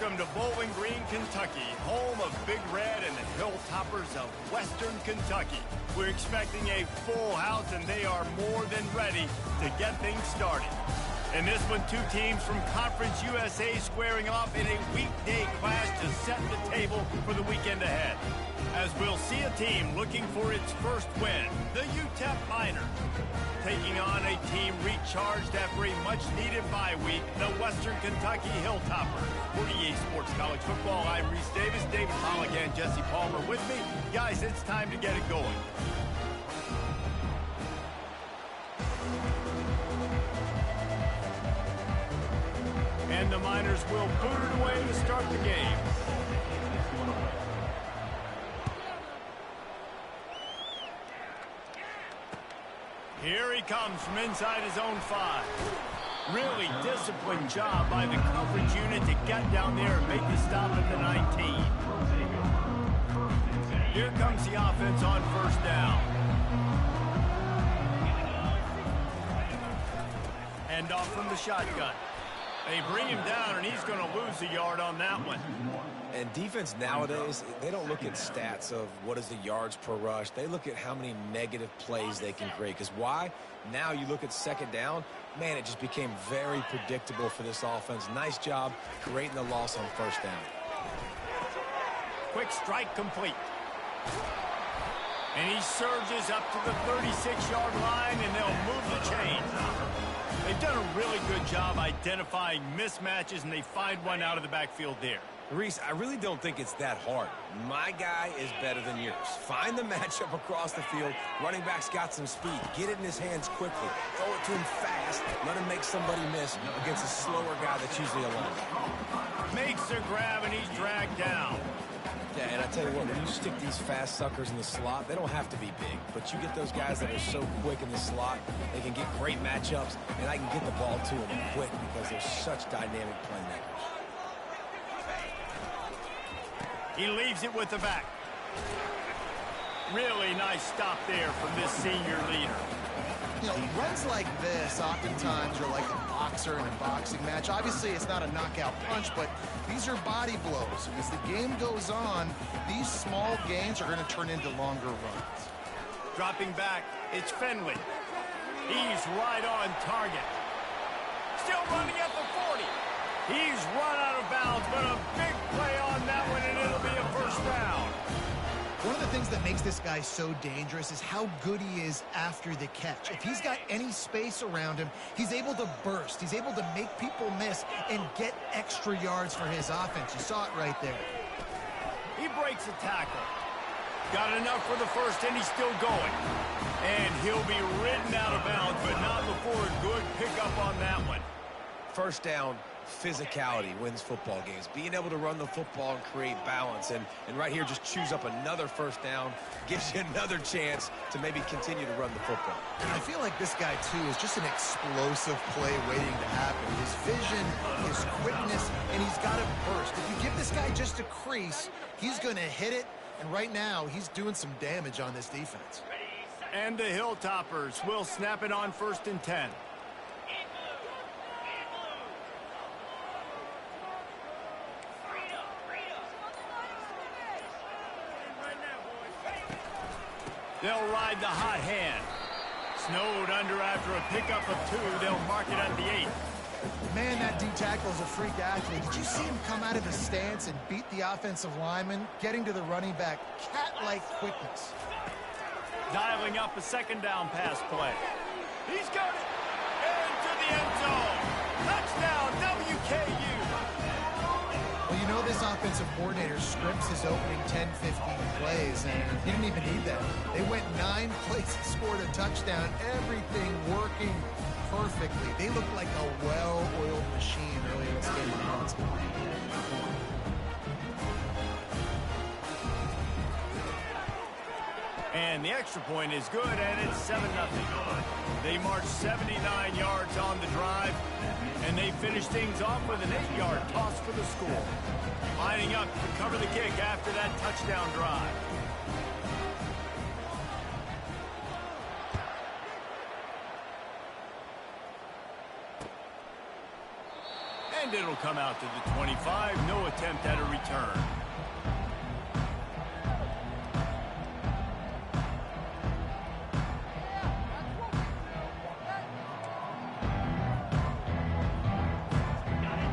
Welcome to Bowling Green, Kentucky, home of Big Red and the Hilltoppers of Western Kentucky. We're expecting a full house, and they are more than ready to get things started. In this one, two teams from Conference USA squaring off in a weekday clash to set the table for the weekend ahead. As we'll see a team looking for its first win, the UTEP Miners, taking on a team recharged after a much-needed bye week, the Western Kentucky Hilltoppers. For EA Sports College Football, I'm Reese Davis, David Pollock, and Jesse Palmer with me. Guys, it's time to get it going. And the Miners will boot it away to start the game. Here he comes from inside his own 5. Really disciplined job by the coverage unit to get down there and make the stop at the 19. Here comes the offense on first down. Hand off from the shotgun. They bring him down, and he's going to lose a yard on that one. And defense nowadays, they don't look at stats of what is the yards per rush. They look at how many negative plays they can create. Because why? Now you look at second down, man, it just became very predictable for this offense. Nice job creating the loss on first down. Quick strike complete. And he surges up to the 36-yard line, and they'll move the chains. They've done a really good job identifying mismatches, and they find one out of the backfield there. Reese, I really don't think it's that hard. My guy is better than yours. Find the matchup across the field. Running back's got some speed. Get it in his hands quickly. Throw it to him fast. Let him make somebody miss against a slower guy that's usually alone. Makes the grab, and he's dragged down. Yeah, and I tell you what, when you stick these fast suckers in the slot, they don't have to be big. But you get those guys that are so quick in the slot, they can get great matchups, and I can get the ball to them quick because they're such dynamic playmakers. He leaves it with the back. Really nice stop there from this senior leader. You know, runs like this oftentimes are like a boxer in a boxing match. Obviously, it's not a knockout punch, but these are body blows. And as the game goes on, these small gains are going to turn into longer runs. Dropping back, it's Finley. He's right on target. Still running at the 40. He's run out of bounds, but a big play on that one, and it'll be a first down. One of the things that makes this guy so dangerous is how good he is after the catch. If he's got any space around him, he's able to burst. He's able to make people miss and get extra yards for his offense. You saw it right there. He breaks a tackle. Got enough for the first, and he's still going. And he'll be ridden out of bounds, but not before a good pickup on that one. First down, physicality wins football games. Being able to run the football and create balance. And right here, just choose up another first down, gives you another chance to maybe continue to run the football. I feel like this guy, too, is just an explosive play waiting to happen. His vision, his quickness, and he's got to burst. If you give this guy just a crease, he's going to hit it. And right now, he's doing some damage on this defense. And the Hilltoppers will snap it on 1st and 10. They'll ride the hot hand. Snowed under after a pickup of 2. They'll mark it at the 8. Man, that D-tackle is a freak athlete. Did you see him come out of his stance and beat the offensive lineman, getting to the running back? Cat-like quickness. Dialing up a second down pass play. He's got it. Into the end zone. Touchdown, WKU. Well, you know this offensive coordinator scripts his opening 10, 15 plays, and he didn't even need that. They went 9 plays and scored a touchdown. Everything working perfectly. They look like a well-oiled machine early in this game. And the extra point is good, and it's 7-0. They marched 79 yards on the drive, and they finished things off with an 8-yard toss for the score. Lining up to cover the kick after that touchdown drive. And it'll come out to the 25. No attempt at a return.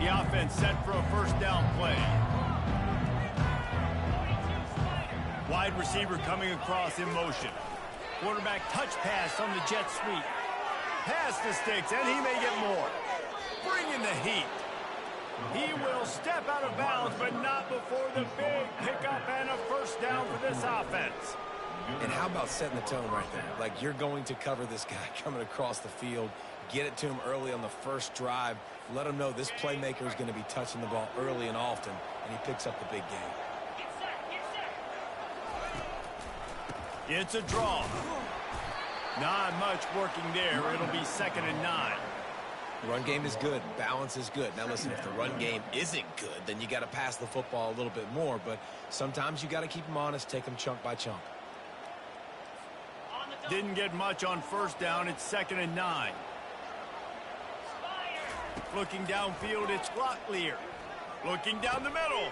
The offense set for a first down play. Wide receiver coming across in motion. Quarterback touch pass on the jet sweep. Pass the sticks, and he may get more. Bringing the heat. He will step out of bounds, but not before the big pickup and a first down for this offense. And how about setting the tone right there? Like, you're going to cover this guy coming across the field. Get it to him early on the first drive. Let him know this playmaker is going to be touching the ball early and often, and he picks up the big game. It's a draw. Not much working there. It'll be 2nd and 9. Run game is good. Balance is good. Now, listen, if the run game isn't good, then you got to pass the football a little bit more. But sometimes you got to keep them honest, take them chunk by chunk. Didn't get much on first down. It's 2nd and 9. Looking downfield, it's Locklear. Looking down the middle.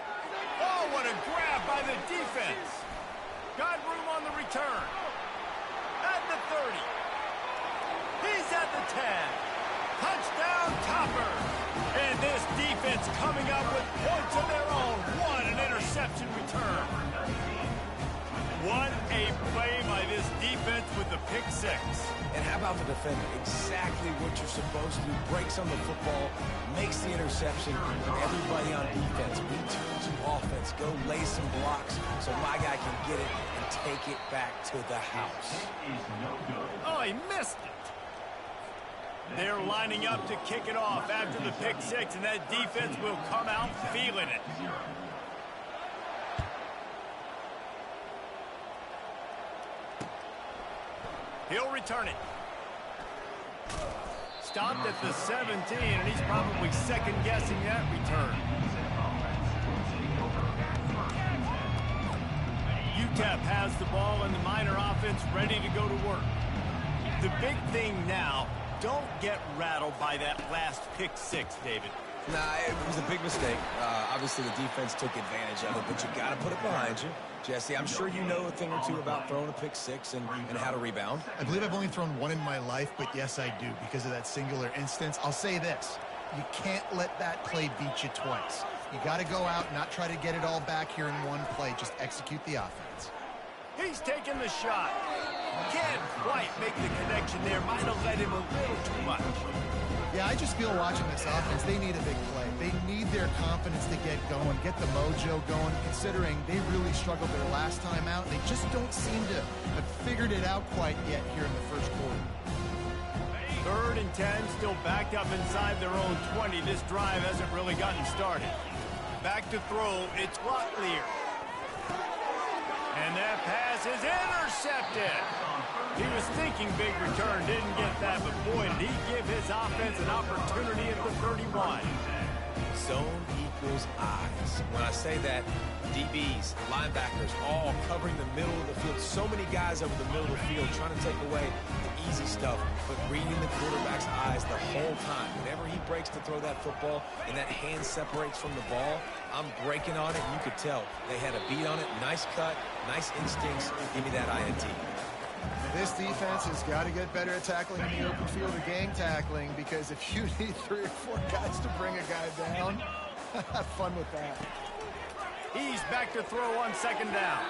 Oh, what a grab by the defense. Got room on the return. At the 30. He's at the 10. Touchdown, Topper. And this defense coming up with points of their own. An interception return. What a play by this defense with the pick 6. And how about the defender? Exactly what you're supposed to do. Breaks on the football, makes the interception. Everybody on defense, return to offense. Go lay some blocks so my guy can get it and take it back to the house. Oh, he missed it. They're lining up to kick it off after the pick 6, and that defense will come out feeling it. He'll return it. Stopped at the 17, and he's probably second-guessing that return. UTEP has the ball, and the Miner offense ready to go to work. The big thing now, don't get rattled by that last pick 6, David. Nah, it was a big mistake. Obviously, the defense took advantage of it, but you got to put it behind you. Jesse, I'm sure you know a thing or two about throwing a pick 6 and how to rebound. I believe I've only thrown one in my life, but yes, I do because of that singular instance. I'll say this. You can't let that play beat you twice. You got to go out, not try to get it all back here in one play. Just execute the offense. He's taking the shot. Can't quite make the connection there. Might have let him a little too much. Yeah, I just feel watching this offense, they need a big play. They need their confidence to get going, get the mojo going, considering they really struggled their last time out. They just don't seem to have figured it out quite yet here in the first quarter. 3rd and 10, still backed up inside their own 20. This drive hasn't really gotten started. Back to throw, it's Locklear. And that pass is intercepted. He was thinking big return, didn't get that, but boy, did he give his offense an opportunity at the 31. Zone equals eyes. When I say that, DBs, linebackers, all covering the middle of the field. So many guys over the middle of the field trying to take away the easy stuff, but reading the quarterback's eyes the whole time. Whenever he breaks to throw that football and that hand separates from the ball, I'm breaking on it, and you could tell they had a beat on it. Nice cut, nice instincts. Give me that INT. This defense has got to get better at tackling in the open field or gang tackling, because if you need 3 or 4 guys to bring a guy down, have fun with that. He's back to throw on 2nd down.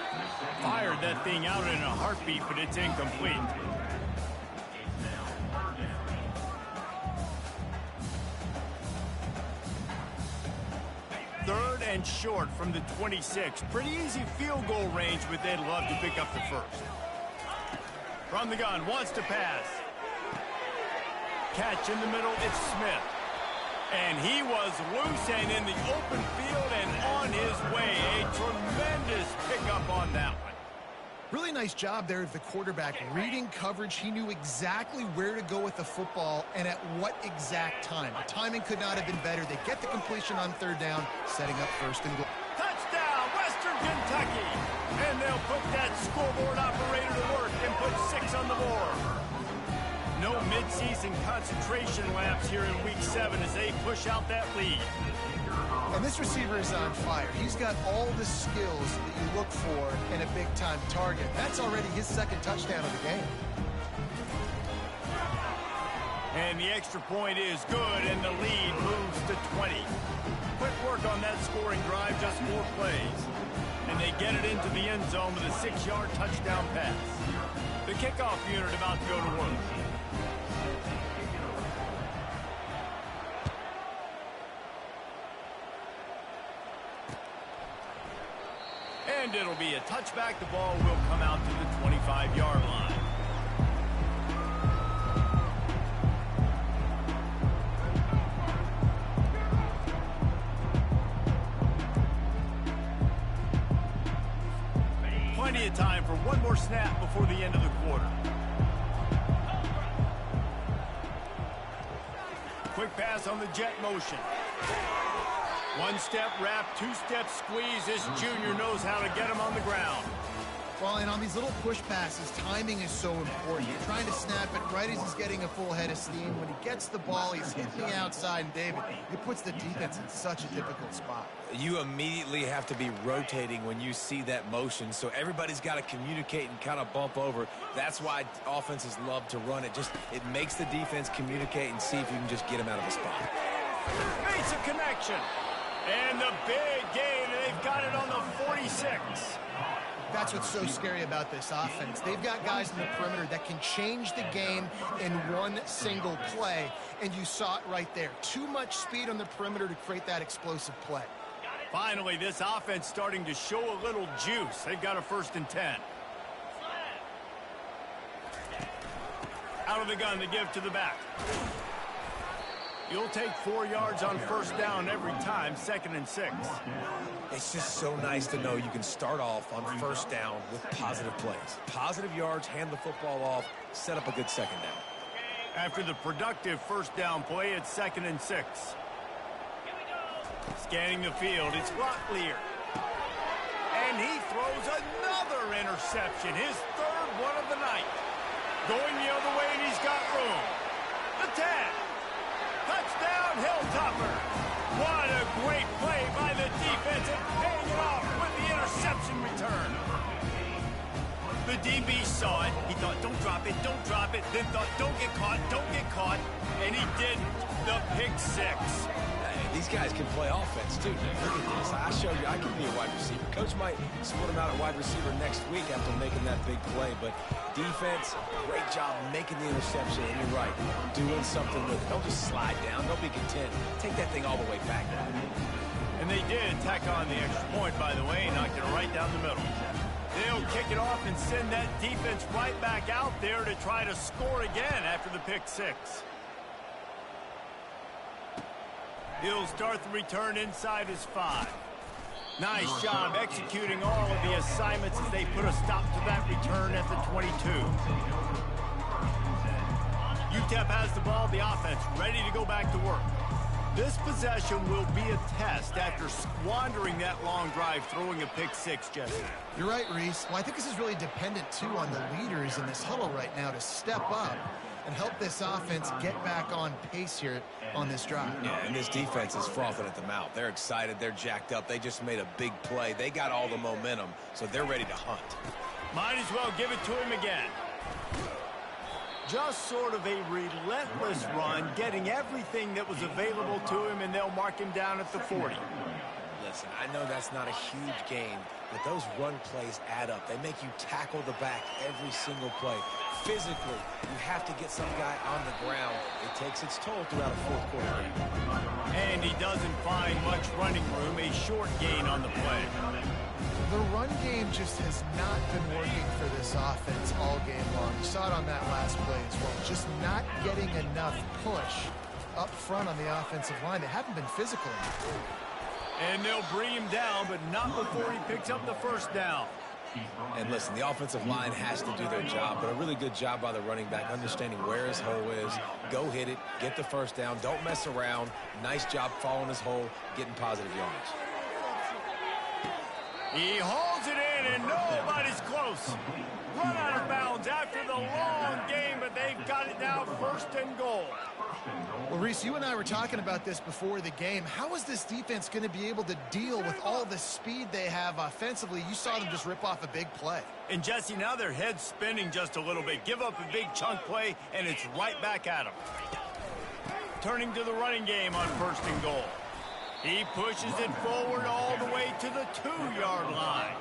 Fired that thing out in a heartbeat, but it's incomplete. Third and short from the 26. Pretty easy field goal range, but they'd love to pick up the first. From the gun, wants to pass. Catch in the middle, it's Smith. And he was loose and in the open field and on his way. A tremendous pickup on that one. Really nice job there of the quarterback. Reading coverage, he knew exactly where to go with the football and at what exact time. The timing could not have been better. They get the completion on 3rd down, setting up 1st and goal. Touchdown, Western Kentucky. And they'll put that scoreboard operator to work and put 6 on the board. No mid-season concentration laps here in Week 7 as they push out that lead. And this receiver is on fire. He's got all the skills that you look for in a big-time target. That's already his second touchdown of the game. And the extra point is good, and the lead moves to 20. Quick work on that scoring drive, just 4 plays. And they get it into the end zone with a 6-yard touchdown pass. The kickoff unit about to go to work. And it'll be a touchback. The ball will come out to the 25-yard line. Plenty of time for one more snap before the end of the quarter. Quick pass on the jet motion. One-step wrap, two-step squeeze. This junior knows how to get him on the ground. Well, and on these little push passes, timing is so important. You're trying to snap it right as he's getting a full head of steam. When he gets the ball, he's hitting the outside, and David, it puts the defense in such a difficult spot. You immediately have to be rotating when you see that motion, so everybody's got to communicate and kind of bump over. That's why offenses love to run it. It makes the defense communicate and see if you can just get him out of the spot. Makes a connection. And the big gain, and they've got it on the 46. That's what's so scary about this offense. They've got guys in the perimeter that can change the game in one single play, and you saw it right there. Too much speed on the perimeter to create that explosive play. Finally, this offense starting to show a little juice. They've got a 1st and 10. Out of the gun to give to the back. You'll take 4 yards on 1st down every time, 2nd and 6. It's just so nice to know you can start off on 1st down with positive plays. Positive yards, hand the football off, set up a good 2nd down. After the productive 1st down play, it's 2nd and 6. Scanning the field, it's Locklear. And he throws another interception, his 3rd one of the night. Going the other way, and he's got room. The 10. Touchdown, Hilltopper. What a great play by the defense and paying it off with the interception return. The DB saw it. He thought, don't drop it, then thought, don't get caught, and he didn't. The pick 6. Hey, these guys can play offense, too. Look at this. I showed you I can be a wide receiver. Coach might split him out at wide receiver next week after making that big play, but defense, great job making the interception, and you're right, doing something with it. Don't just slide down. Don't be content. Take that thing all the way back. And they did tack on the extra point, by the way, knocked it right down the middle. They'll kick it off and send that defense right back out there to try to score again after the pick 6. He'll start the return inside his 5. Nice job executing all of the assignments as they put a stop to that return at the 22. UTEP has the ball, the offense ready to go back to work. This possession will be a test after squandering that long drive, throwing a pick 6, Jesse. You're right, Reese. Well, I think this is really dependent, too, on the leaders in this huddle right now to step up and help this offense get back on pace here on this drive. Yeah, and this defense is frothing at the mouth. They're excited. They're jacked up. They just made a big play. They got all the momentum, so they're ready to hunt. Might as well give it to him again. Just sort of a relentless run, getting everything that was available to him, and they'll mark him down at the 40. Listen, I know that's not a huge gain, but those run plays add up. They make you tackle the back every single play. Physically, you have to get some guy on the ground. It takes its toll throughout a 4th quarter game. And he doesn't find much running room, a short gain on the play. The run game just has not been working for this offense all game long. You saw it on that last play as well. Just not getting enough push up front on the offensive line. They haven't been physical enough. And they'll bring him down, but not before he picks up the 1st down. And listen, the offensive line has to do their job, but a really good job by the running back, understanding where his hole is. Go hit it, get the 1st down, don't mess around. Nice job following his hole, getting positive yards. He hauls it in, and nobody's close. Run out of bounds after the long game, but they've got it now, 1st and goal. Well, Reese, you and I were talking about this before the game. How is this defense going to be able to deal with all the speed they have offensively? You saw them just rip off a big play. And, Jesse, now their head's spinning just a little bit. Give up a big chunk play, and it's right back at them. Turning to the running game on 1st and goal. He pushes it forward all the way to the 2-yard line.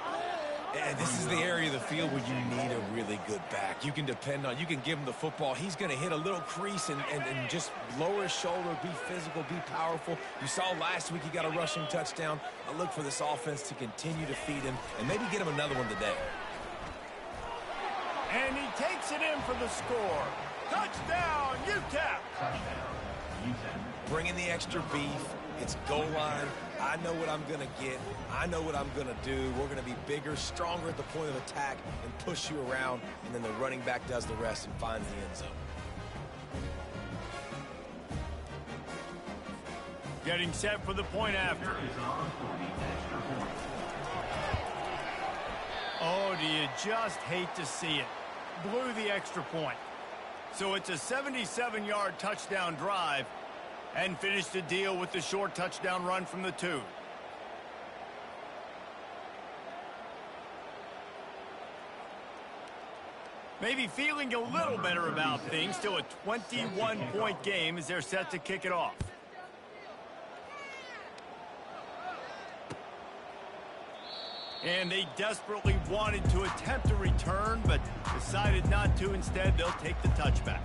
And this is the area of the field where you need a really good back. You can depend on, you can give him the football. He's going to hit a little crease and just lower his shoulder, be physical, be powerful. You saw last week he got a rushing touchdown. I look for this offense to continue to feed him and maybe get him another one today. And he takes it in for the score. Touchdown, UTEP! Bring in the extra beef. It's goal line. I know what I'm going to get. I know what I'm going to do. We're going to be bigger, stronger at the point of attack and push you around, and then the running back does the rest and finds the end zone. Getting set for the point after. Oh, do you just hate to see it? Blew the extra point. So it's a 77-yard touchdown drive, and finished the deal with the short touchdown run from the 2. Maybe feeling a little better about things. Still a 21-point game as they're set to kick it off. And they desperately wanted to attempt a return, but decided not to. Instead, they'll take the touchback.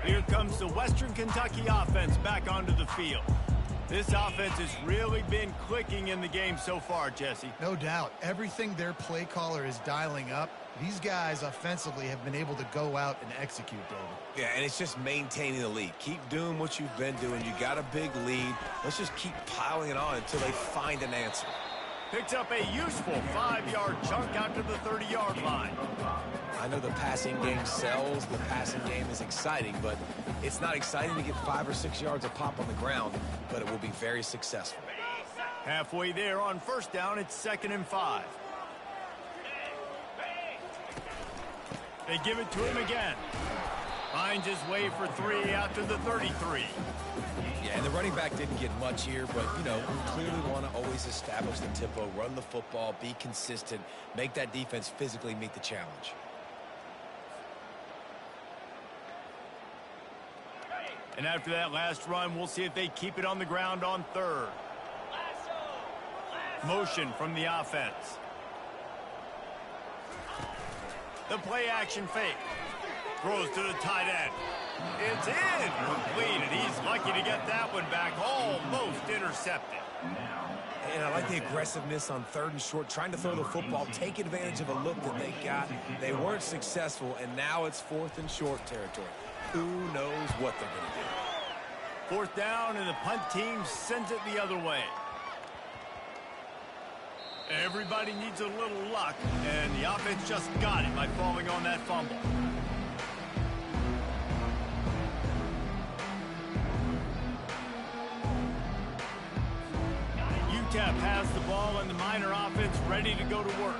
Here comes the Western Kentucky offense back onto the field. This offense has really been clicking in the game so far, Jesse. No doubt. Everything their play caller is dialing up, these guys offensively have been able to go out and execute, David. Yeah, and it's just maintaining the lead. Keep doing what you've been doing. You got a big lead. Let's just keep piling it on until they find an answer. Picks up a useful 5-yard chunk out to the 30-yard line. I know the passing game sells. The passing game is exciting, but it's not exciting to get 5 or 6 yards of pop on the ground, but it will be very successful. Halfway there on 1st down, it's 2nd and 5. They give it to him again. Finds his way for 3 out to the 33. Yeah, and the running back didn't get much here, but, you know, we clearly want to always establish the tempo, run the football, be consistent, make that defense physically meet the challenge. And after that last run, we'll see if they keep it on the ground on 3rd. Motion from the offense. The play action fake. Throws to the tight end. It's incomplete, and he's lucky to get that one back. Almost intercepted. And I like the aggressiveness on 3rd and short, trying to throw the football, take advantage of a look that they got. They weren't successful, and now it's 4th and short territory. Who knows what they're going to do? 4th down, and the punt team sends it the other way. Everybody needs a little luck, and the offense just got it by falling on that fumble. UTEP has the ball, and the Miner offense ready to go to work.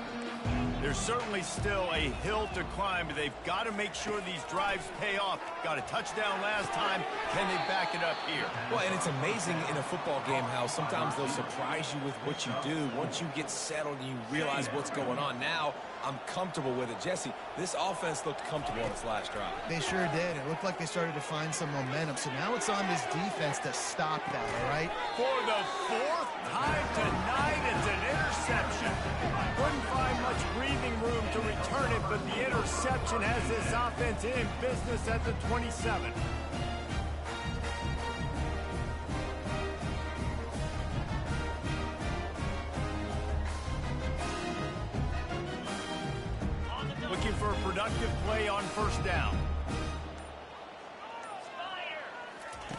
There's certainly still a hill to climb, but they've got to make sure these drives pay off. Got a touchdown last time. Can they back it up here? Well, and it's amazing in a football game how sometimes they'll surprise you with what you do. Once you get settled and you realize what's going on, now I'm comfortable with it. Jesse, this offense looked comfortable on its last drive. They sure did. It looked like they started to find some momentum. So now it's on this defense to stop that, all right? For the 4th time tonight, it's an interception. Couldn't find much breathing room to return it, but the interception has this offense in business at the 27. Looking for a productive play on 1st down.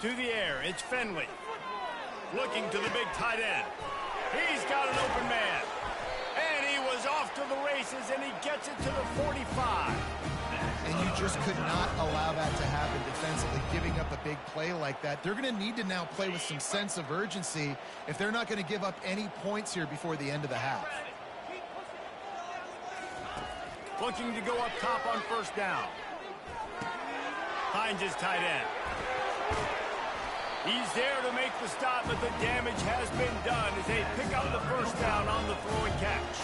To the air, it's Finley. Looking to the big tight end. He's got an open man. And he was off to the races, and he gets it to the 45. And you just could not allow that to happen defensively, giving up a big play like that. They're going to need to now play with some sense of urgency if they're not going to give up any points here before the end of the half. Looking to go up top on first down. Finds his tight end. He's there to make the stop, but the damage has been done as they pick up the first down on the throw and catch.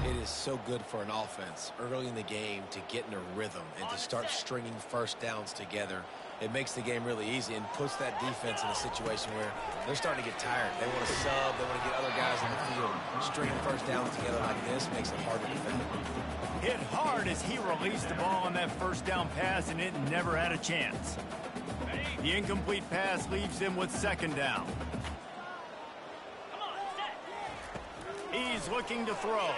It is so good for an offense early in the game to get in a rhythm and to start stringing first downs together. It makes the game really easy and puts that defense in a situation where they're starting to get tired. They want to sub. They want to get other guys on the field. Stringing first downs together like this makes it hard to defend. Hit hard as he released the ball on that first down pass, and it never had a chance. The incomplete pass leaves them with second down. He's looking to throw.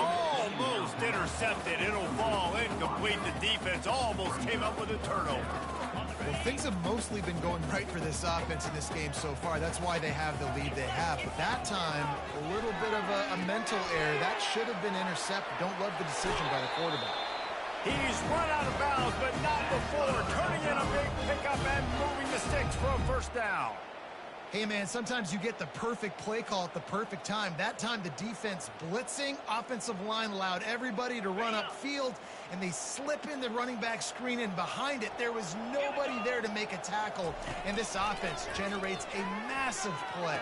Almost intercepted. It'll fall incomplete. The defense almost came up with a turnover. Well, things have mostly been going right for this offense in this game so far. That's why they have the lead they have. But that time, a little bit of a mental error. That should have been intercepted. Don't love the decision by the quarterback. He's run out of bounds, but not before. Turning in a big pickup and moving the sticks for a first down. Hey, man, sometimes you get the perfect play call at the perfect time. That time, the defense blitzing, offensive line allowed everybody to run upfield, and they slip in the running back screen, and behind it, there was nobody there to make a tackle, and this offense generates a massive play.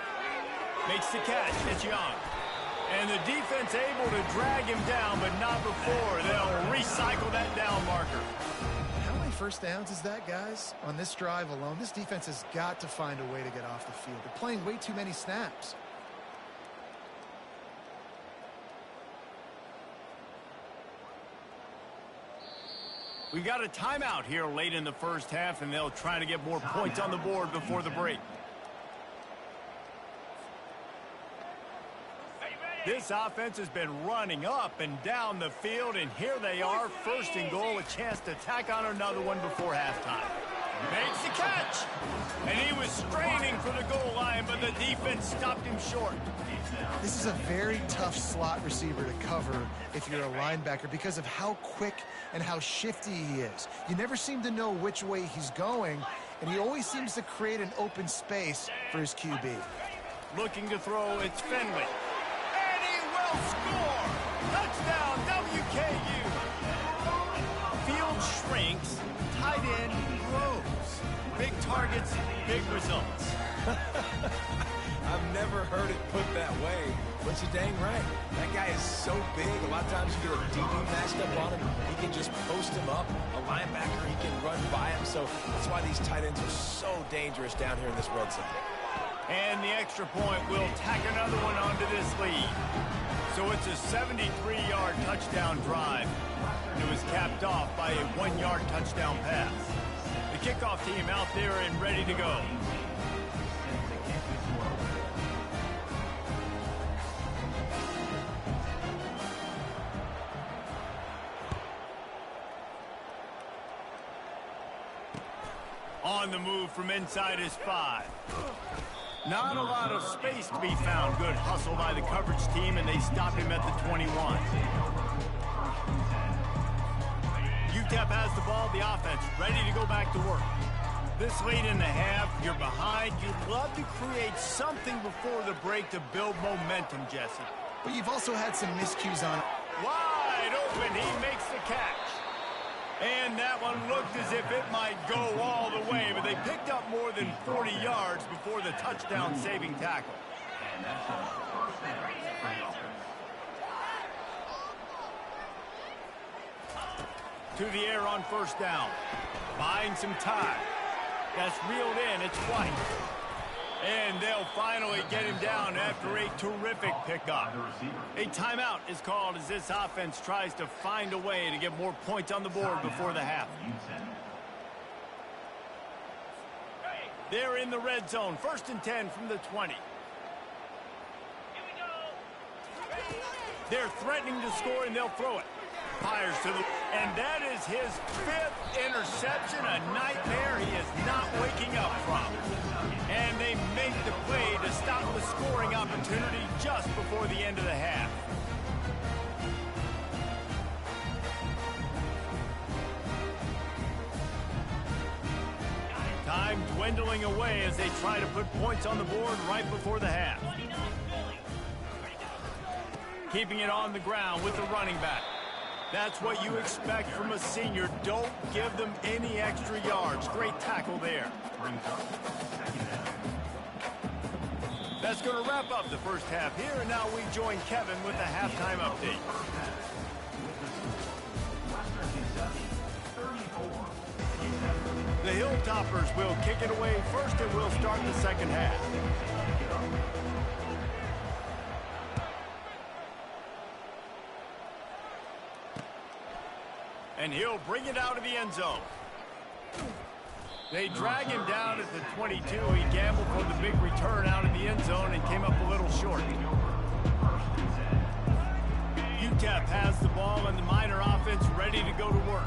Makes the catch. It's Young. And the defense able to drag him down, but not before. They'll recycle that down marker. How many first downs is that, guys? On this drive alone, this defense has got to find a way to get off the field. They're playing way too many snaps. We've got a timeout here late in the first half, and they'll try to get more points on the board before the break. This offense has been running up and down the field, and here they are, first and goal, a chance to tack on another one before halftime. Makes the catch, and he was straining for the goal line, but the defense stopped him short. This is a very tough slot receiver to cover if you're a linebacker because of how quick and how shifty he is. You never seem to know which way he's going, and he always seems to create an open space for his QB. Looking to throw, it's Finley. Score! Touchdown, WKU! Field shrinks, tight end grows. Big targets, big results. I've never heard it put that way, but you're dang right. That guy is so big. A lot of times you get a DB matched up on him. He can just post him up. A linebacker, he can run by him. So that's why these tight ends are so dangerous down here in this red zone. And the extra point will tack another one onto this lead. So it's a 73-yard touchdown drive. And it was capped off by a 1-yard touchdown pass. The kickoff team out there and ready to go. On the move from inside his 5. Not a lot of space to be found. Good hustle by the coverage team, and they stop him at the 21. UTEP has the ball, the offense ready to go back to work. This late in the half, you're behind. You'd love to create something before the break to build momentum, Jesse. But you've also had some miscues on it. Wide open, he makes the catch. And that one looked as if it might go all the way, but they picked up more than 40 yards before the touchdown-saving tackle. To the air on first down. Buying some time. That's reeled in. It's White. And they'll finally get him down after a terrific pickup. A timeout is called as this offense tries to find a way to get more points on the board before the half. They're in the red zone. 1st and 10 from the 20. They're threatening to score, and they'll throw it. Fires to the... And that is his 5th interception, a nightmare he is not waking up from. And they make the play to stop the scoring opportunity just before the end of the half. dwindling away as they try to put points on the board right before the half. Keeping it on the ground with the running back. That's what you expect from a senior. Don't give them any extra yards. Great tackle there. That's going to wrap up the first half here, and now we join Kevin with the halftime update. The Hilltoppers will kick it away first, and we'll start the second half. And he'll bring it out of the end zone. They drag him down at the 22. He gambled for the big return out of the end zone and came up a little short. UTEP has the ball and the Miner offense ready to go to work.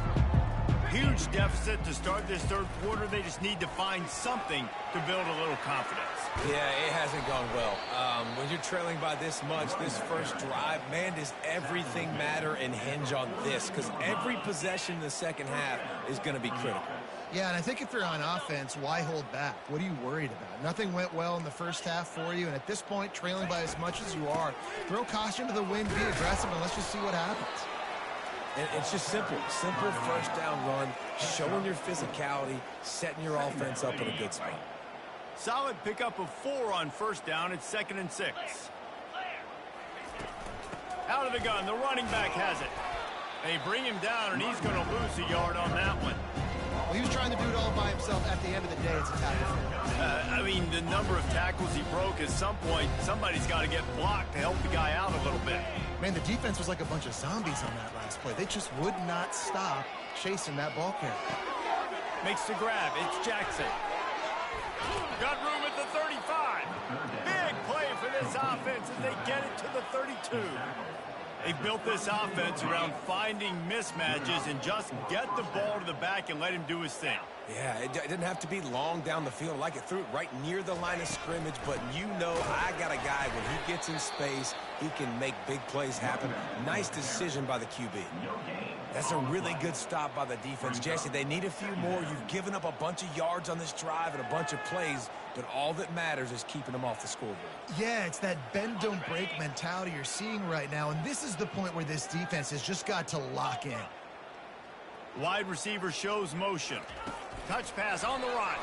Huge deficit to start this third quarter. They just need to find something to build a little confidence. Yeah, it hasn't gone well. When you're trailing by this much, this first drive, man, does everything matter and hinge on this, because every possession in the second half is going to be critical. Yeah, and I think if you're on offense, why hold back? What are you worried about? Nothing went well in the first half for you, and at this point, trailing by as much as you are, throw caution to the wind, be aggressive, and let's just see what happens. And it's just simple first down run, showing your physicality, setting your offense up in a good spot. Solid pickup of 4 on first down. It's 2nd and 6. Out of the gun, the running back has it. They bring him down, and he's going to lose a yard on that one. Well, he was trying to do it all by himself. At the end of the day, it's a tackle. I mean, the number of tackles he broke, at some point, somebody's got to get blocked to help the guy out a little bit. Man, the defense was like a bunch of zombies on that last play. They just would not stop chasing that ball carrier. Makes the grab. It's Jackson. Got room at the 35. Big play for this offense as they get it to the 32. They've built this offense around finding mismatches and just get the ball to the back and let him do his thing. Yeah, it didn't have to be long down the field. Like it threw it right near the line of scrimmage, but you know I got a guy, when he gets in space, he can make big plays happen. Nice decision by the QB. That's a really good stop by the defense. Jesse, they need a few more. You've given up a bunch of yards on this drive and a bunch of plays, but all that matters is keeping them off the scoreboard. Yeah, it's that bend, don't break mentality you're seeing right now, and this is the point where this defense has just got to lock in. Wide receiver shows motion. Touch pass on the run.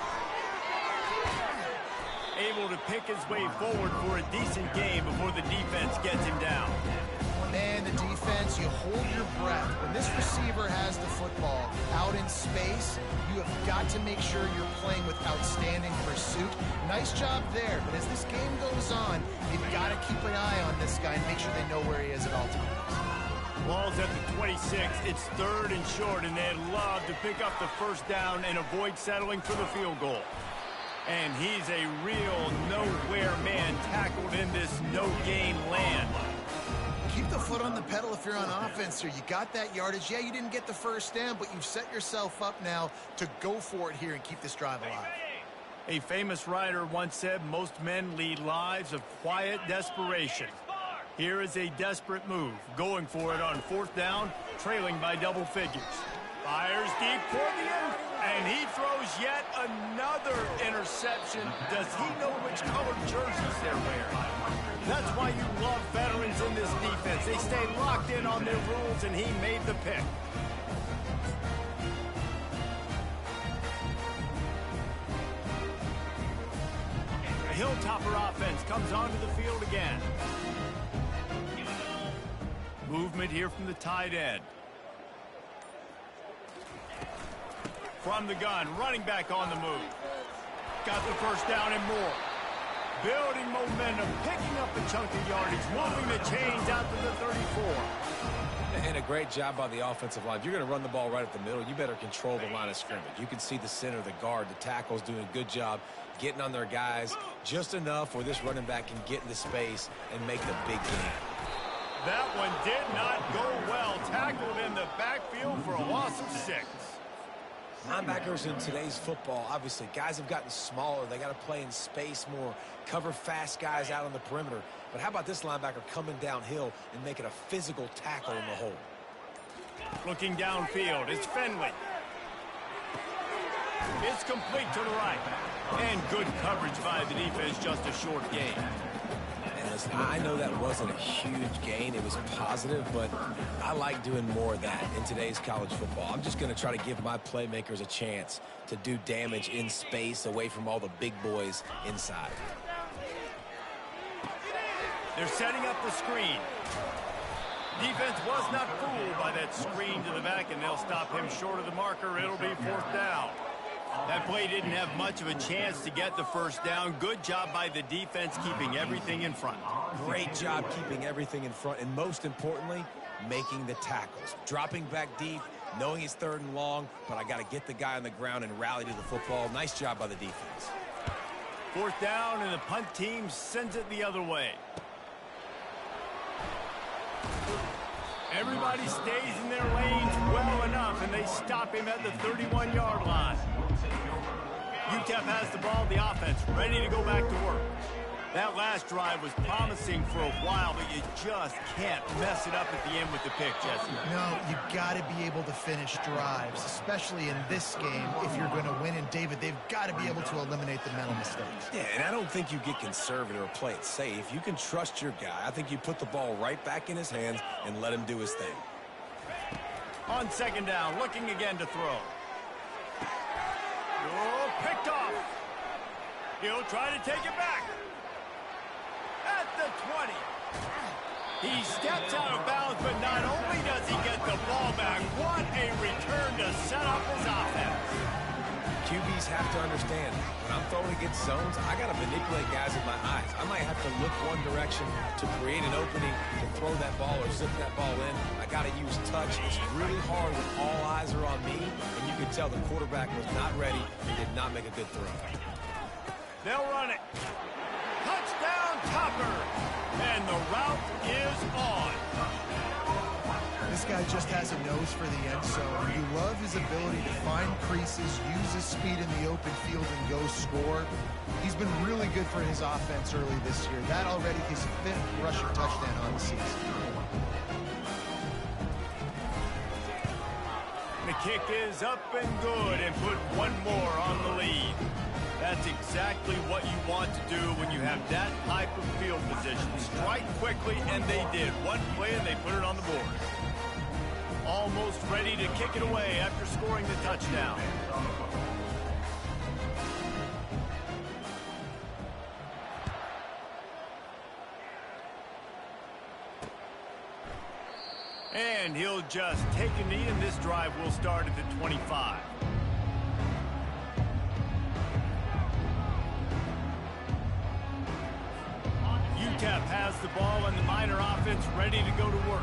Able to pick his way forward for a decent game before the defense gets him down. Man, the defense, you hold your breath. When this receiver has the football out in space, you have got to make sure you're playing with outstanding pursuit. Nice job there, but as this game goes on, you've got to keep an eye on this guy and make sure they know where he is at all times. Ball's at the 26. It's 3rd and short, and they'd love to pick up the first down and avoid settling for the field goal. And he's a real nowhere man tackled in this no-game land. Keep the foot on the pedal if you're on offense here. You got that yardage. Yeah, you didn't get the first down, but you've set yourself up now to go for it here and keep this drive alive. A famous writer once said, most men lead lives of quiet desperation. Here is a desperate move, going for it on 4th down, trailing by double figures. Fires deep toward the end, and he throws yet another interception. Does he know which colored jerseys they're wearing? That's why you love veterans in this defense. They stay locked in on their rules, and he made the pick. The Hilltopper offense comes onto the field again. Movement here from the tight end. From the gun, running back on the move. Got the first down and more. Building momentum, picking up a chunk of yardage, moving the chains out to the 34. And a great job by the offensive line. If you're going to run the ball right at the middle, you better control the line of scrimmage. You can see the center, the guard, the tackles doing a good job getting on their guys just enough where this running back can get into space and make the big game. That one did not go well. Tackled in the backfield for a loss of 6. Linebackers in today's football, obviously, guys have gotten smaller. They got to play in space more, cover fast guys out on the perimeter. But how about this linebacker coming downhill and making a physical tackle in the hole? Looking downfield, it's Finley. It's complete to the right. And good coverage by the defense, just a short gain. And listen, I know that wasn't a huge gain. It was positive, but I like doing more of that in today's college football. I'm just going to try to give my playmakers a chance to do damage in space away from all the big boys inside. They're setting up the screen. Defense was not fooled by that screen to the back, and they'll stop him short of the marker. It'll be 4th down. That play didn't have much of a chance to get the first down. Good job by the defense keeping everything in front. Great job keeping everything in front, and most importantly, making the tackles. Dropping back deep, knowing he's 3rd and long, but I got to get the guy on the ground and rally to the football. Nice job by the defense. 4th down, and the punt team sends it the other way. Everybody stays in their lanes well enough, and they stop him at the 31-yard line. UTEP has the ball, the offense ready to go back to work. That last drive was promising for a while, but you just can't mess it up at the end with the pick, Jesse. No, you got to be able to finish drives, especially in this game if you're going to win. And, David, they've got to be able to eliminate the mental mistakes. Yeah, and I don't think you get conservative or play it safe. You can trust your guy. I think you put the ball right back in his hands and let him do his thing. On 2nd down, looking again to throw. Oh, picked off. He'll try to take it back. At the 20. He steps out of bounds, but not only does he get the ball back, what a return to set up his offense. QBs have to understand, when I'm throwing against zones, I got to manipulate guys with my eyes. I might have to look one direction to create an opening to throw that ball or zip that ball in. I got to use touch. It's really hard when all eyes are on me, and you can tell the quarterback was not ready and did not make a good throw. They'll run it. Touchdown, Topper. And the route is on. This guy just has a nose for the end zone. You love his ability to find creases, use his speed in the open field, and go score. He's been really good for his offense early this year. That already his 5th rushing touchdown on the season. The kick is up and good, and put one more on the lead. That's exactly what you want to do when you have that type of field position. Strike quickly, and they did. One play, and they put it on the board. Almost ready to kick it away after scoring the touchdown. And he'll just take a knee, and this drive will start at the 25. UTEP has the ball, and the Miner offense ready to go to work.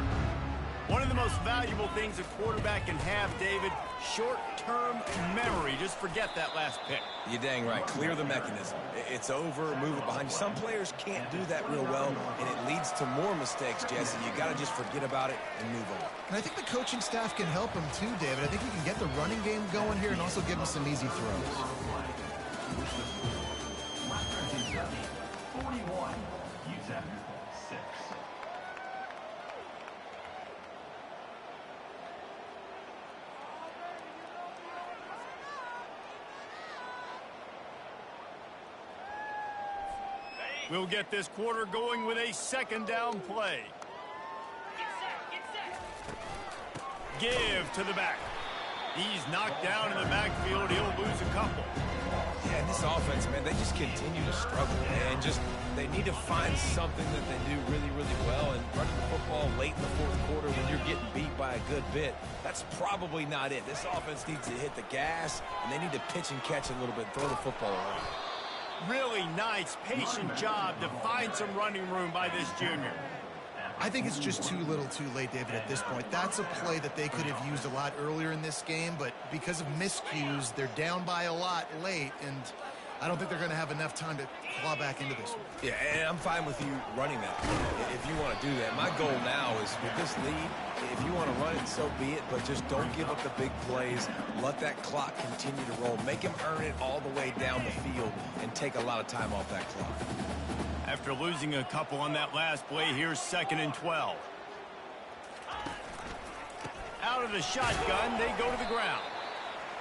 One of the most valuable things a quarterback can have, David, short-term memory. Just forget that last pick. You're dang right. Clear the mechanism. It's over, move it behind you. Some players can't do that real well, and it leads to more mistakes, Jesse. You got to just forget about it and move on. And I think the coaching staff can help him too, David. I think he can get the running game going here and also give him some easy throws. 41, UTEP 6. We'll get this quarter going with a 2nd down play. Give to the back. He's knocked down in the backfield. He'll lose a couple. Yeah, and this offense, man, they just continue to struggle, man. They need to find something that they do really, really well. And running the football late in the 4th quarter when you're getting beat by a good bit, that's probably not it. This offense needs to hit the gas, and they need to pitch and catch a little bit, throw the football around. Really nice, patient job to find some running room by this junior. I think it's just too little too late, David, at this point. That's a play that they could have used a lot earlier in this game, but because of miscues, they're down by a lot late, and I don't think they're going to have enough time to claw back into this one. Yeah, and I'm fine with you running that if you want to do that. My goal now is with this lead, if you want to run it, so be it, but just don't give up the big plays. Let that clock continue to roll. Make him earn it all the way down the field and take a lot of time off that clock. After losing a couple on that last play, here's 2nd and 12. Out of the shotgun, they go to the ground.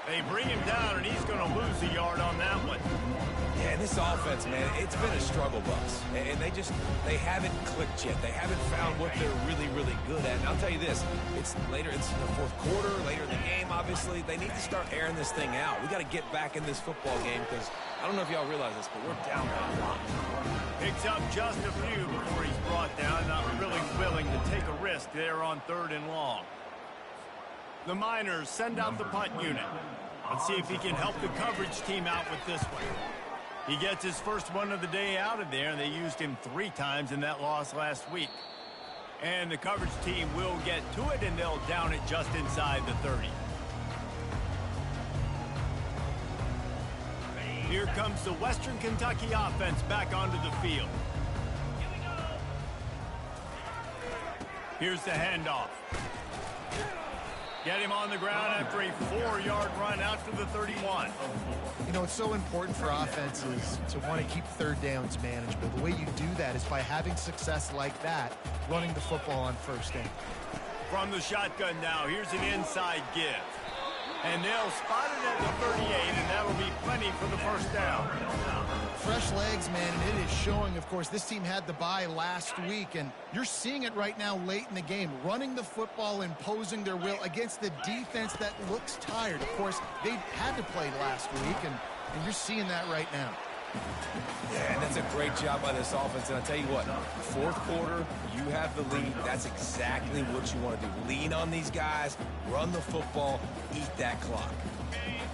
They bring him down, and he's going to lose a yard on that one. Yeah, and this offense, man, it's been a struggle bus. And they haven't clicked yet. They haven't found what they're really, really good at. And I'll tell you this, it's in the fourth quarter, later in the game, obviously. They need to start airing this thing out. We got to get back in this football game because I don't know if y'all realize this, but we're down by a lot. Picks up just a few before he's brought down, not really willing to take a risk there on 3rd and long. The Miners send out the punt unit. Let's see if he can help the coverage team out with this one. He gets his first one of the day out of there, and they used him 3 times in that loss last week. And the coverage team will get to it, and they'll down it just inside the 30. Here comes the Western Kentucky offense back onto the field. Here's the handoff. Get him on the ground after a 4-yard run out to the 31. You know, it's so important for offenses to want to keep 3rd downs manageable. The way you do that is by having success like that, running the football on 1st down. From the shotgun now, here's an inside give. And they'll spot it at the 38, and that'll be plenty for the 1st down. Fresh legs, man, and it is showing. Of course, this team had the bye last week, and you're seeing it right now late in the game. Running the football, imposing their will against the defense that looks tired. Of course, they had to play last week, and you're seeing that right now. Yeah, and that's a great job by this offense. And I'll tell you what, 4th quarter, you have the lead. That's exactly what you want to do. Lean on these guys, run the football, eat that clock.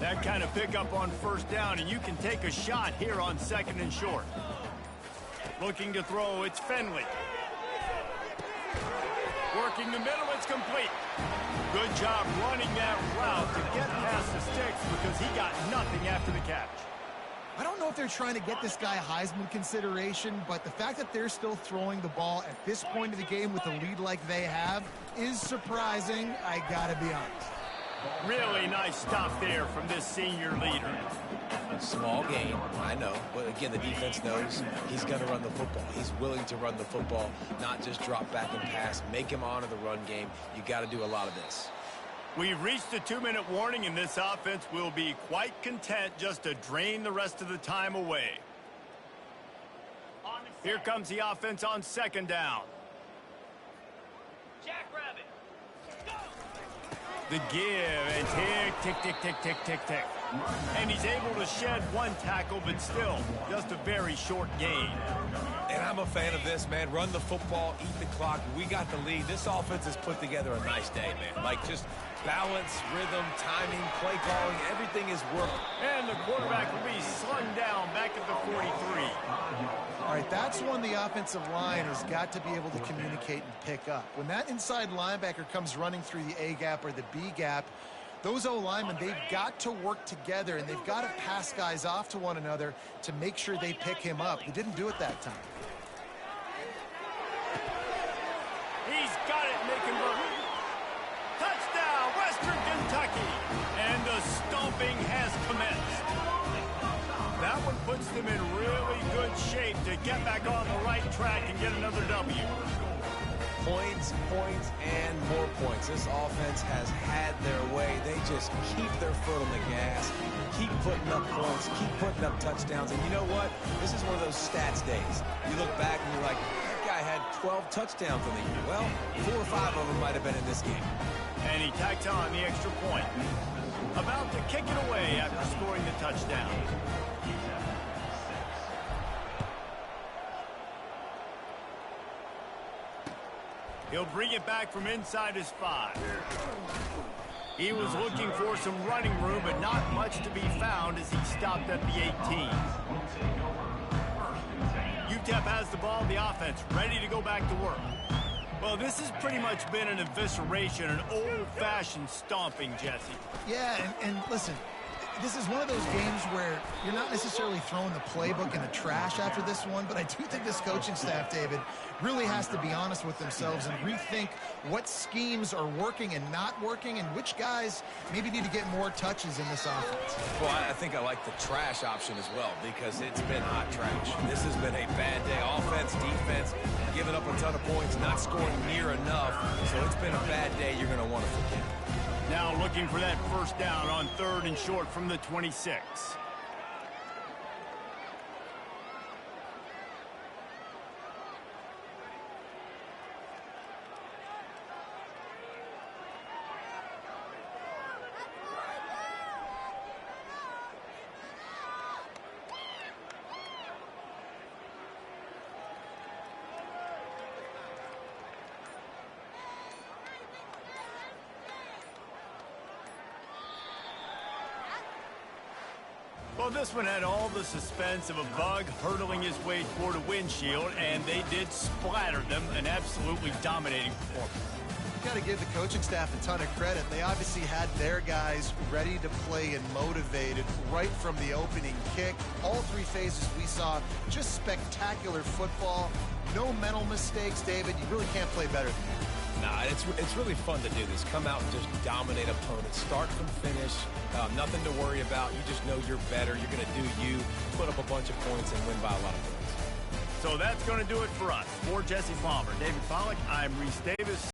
That kind of pickup on 1st down, and you can take a shot here on 2nd and short. Looking to throw, it's Finley. Working the middle, it's complete. Good job running that route to get past the sticks because he got nothing after the catch. I don't know if they're trying to get this guy Heisman consideration, but the fact that they're still throwing the ball at this point of the game with a lead like they have is surprising, I gotta be honest. Really nice stuff there from this senior leader. Small game, I know, but again, the defense knows he's going to run the football. He's willing to run the football, not just drop back and pass, make him honor the run game. You got to do a lot of this. We've reached the 2-minute warning, and this offense will be quite content just to drain the rest of the time away. Here comes the offense on 2nd down. Jackrabbit. The give, and tick, tick, tick, tick, tick, tick, tick. And he's able to shed 1 tackle, but still just a very short gain. And I'm a fan of this, man. Run the football, eat the clock. We got the lead. This offense has put together a nice day, man. Like just balance, rhythm, timing, play calling, everything is working. And the quarterback will be slung down back at the 43. All right, that's when the offensive line has got to be able to communicate and pick up. When that inside linebacker comes running through the A gap or the B gap, those O-linemen, they've got to work together, and they've got to pass guys off to one another to make sure they pick him up. They didn't do it that time. He's got it, making work. Touchdown, Western Kentucky. And the stomping has commenced. That one puts them in really good shape to get back on the right track and get another W. Points, points, and more points. This offense has had their way. They just keep their foot on the gas, keep putting up points, keep putting up touchdowns. And you know what? This is one of those stats days. You look back and you're like, that guy had 12 touchdowns in the year. Well, 4 or 5 of them might have been in this game. And he tacks on the extra point. About to kick it away after scoring the touchdown. He'll bring it back from inside his 5. He was looking for some running room, but not much to be found as he stopped at the 18. UTEP has the ball, the offense, ready to go back to work. Well, this has pretty much been an evisceration, an old-fashioned stomping, Jesse. Yeah, and listen, this is one of those games where you're not necessarily throwing the playbook in the trash after this one, but I do think this coaching staff, David, really has to be honest with themselves and rethink what schemes are working and not working and which guys maybe need to get more touches in this offense. Well, I think I like the trash option as well because it's been hot trash. This has been a bad day. Offense, defense, giving up a ton of points, not scoring near enough. So it's been a bad day you're going to want to forget. Now looking for that first down on 3rd and short from the 26. Well, this one had all the suspense of a bug hurtling his way toward a windshield, and they did splatter them, an absolutely dominating performance. You got to give the coaching staff a ton of credit. They obviously had their guys ready to play and motivated right from the opening kick. All 3 phases we saw, just spectacular football. No mental mistakes, David. You really can't play better than that. Nah, it's really fun to do this. Come out and just dominate opponents. Start from finish. Nothing to worry about. You just know you're better. You're going to do you, put up a bunch of points, and win by a lot of points. So that's going to do it for us. For Jesse Palmer, David Pollack, I'm Reese Davis.